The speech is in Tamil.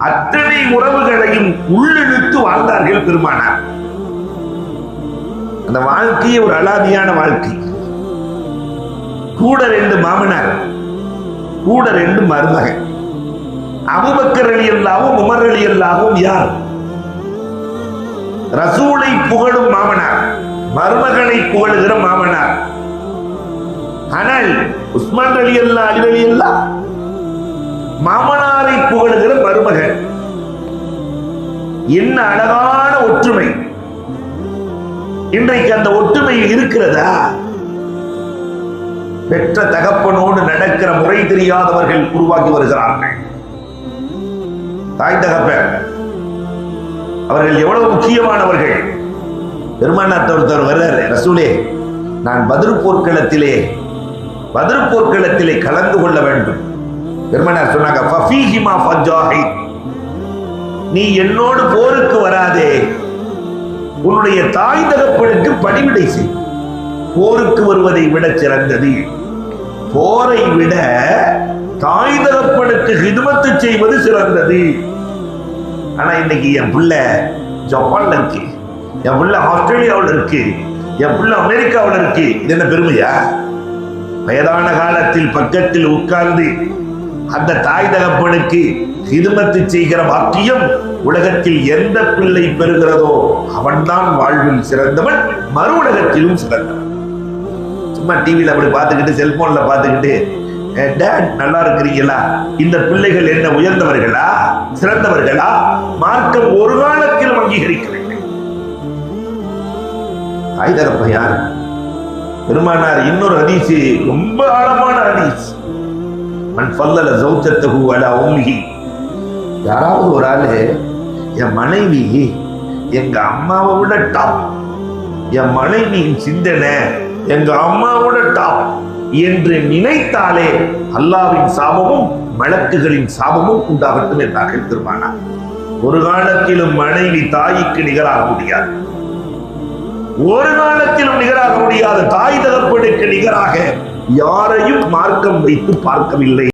அத்தனை உறவுகளையும் உள்ளிழுத்து வாழ்ந்தார்கள் பெருமானார். அந்த வாழ்க்கையே ஒரு அலாதியான வாழ்க்கை. கூட 2 மாமனார், கூட 2 மருமகன். அபூபக்கர் ரலியல்லாஹு உமர் ரலியல்லாஹு யார்? ரசூலை புகழும் மாமனார், மருமகனை புகழுகிற மாமனார். ஆனால் உஸ்மான் ரலியல்லாஹு அலி ரலியல்லாஹு மாமனாரை புகழுகிற மருமகன். என்ன அழகான ஒற்றுமை! இன்றைக்கு அந்த ஒற்றுமை இருக்கிறதா? பெற்ற தகப்பனோடு நடக்கிற முறை தெரியாதவர்கள் உருவாக்கி வருகிறார்கள். தாய் தகப்பன் அவர்கள் எவ்வளவு முக்கியமானவர்கள். பெருமானார் ஒருத்தர் வர்றாரு, ரசூலே நான் பத்ர் போர்க்களத்திலே கலந்து கொள்ள வேண்டும். பெருமானார் சொன்னாங்க, ஃபஃபீஹிமா ஃபஜாஹித், நீ என்னோடு போருக்கு வராதே, உன்னுடைய தாய் தகப்பனுக்கு பணிவிடை செய். போருக்கு வருவதை விட சிறந்தது, போரை விட தாய் தகப்பனுக்கு ஹிதுமத்து செய்வது சிறந்தது. ஆனா இன்னைக்கு என் பிள்ளை ஜப்பான்ல இருக்கு, என் பிள்ளை ஆஸ்திரேலியாவில் இருக்கு, என் பிள்ளை அமெரிக்காவில் இருக்கு, இது என்ன பெருமையா? வயதான காலத்தில் பக்கத்தில் உட்கார்ந்து அந்த தாய் தகப்பனுக்கு ஹிதுமத்து செய்கிற பாக்கியம் உலகத்தில் எந்த பிள்ளை பெறுகிறதோ அவன்தான் வாழ்வில் சிறந்தவன், மறு உலகத்திலும் சிறந்தவன். சும்மா டிவியில அப்படி பார்த்துக்கிட்டு, செல்போன்ல பார்த்துக்கிட்டு, டேட் நல்லா இருக்கிறீங்களா, இந்த பிள்ளைகள் என்ன உயர்ந்தவர்களா, சிறந்தவர்களா? மார்க்கம் ஒரு காலத்திலும் அங்கீகரிக்கவில்லை. தாய் தகப்பன் யார்? பெருமானார் இன்னொரு ஹதீஸ், ரொம்ப ஆழமான ஹதீஸ், மன் ஃபல்லல ஜௌஜத்தஹு அலா உம்மிஹி, யாராவது ஒரு ஆளு என் மனைவி எங்க அம்மாவை விட டாப், என் மனைவியின் சிந்தனை எங்க அம்மாவோட டாப் என்று நினைத்தாலே அல்லாஹ்வின் சாபமும் மலக்குகளின் சாபமும் உண்டாகட்டும் என்றார்கள் பெருமானார். ஒரு காலத்திலும் மனைவி தாய்க்கு நிகராக முடியாது, ஒரு காலத்திலும் நிகராக முடியாது. தாய் தகப்பனுக்கு நிகராக யாரையும் மார்க்கம் வைத்து பார்க்கவில்லை.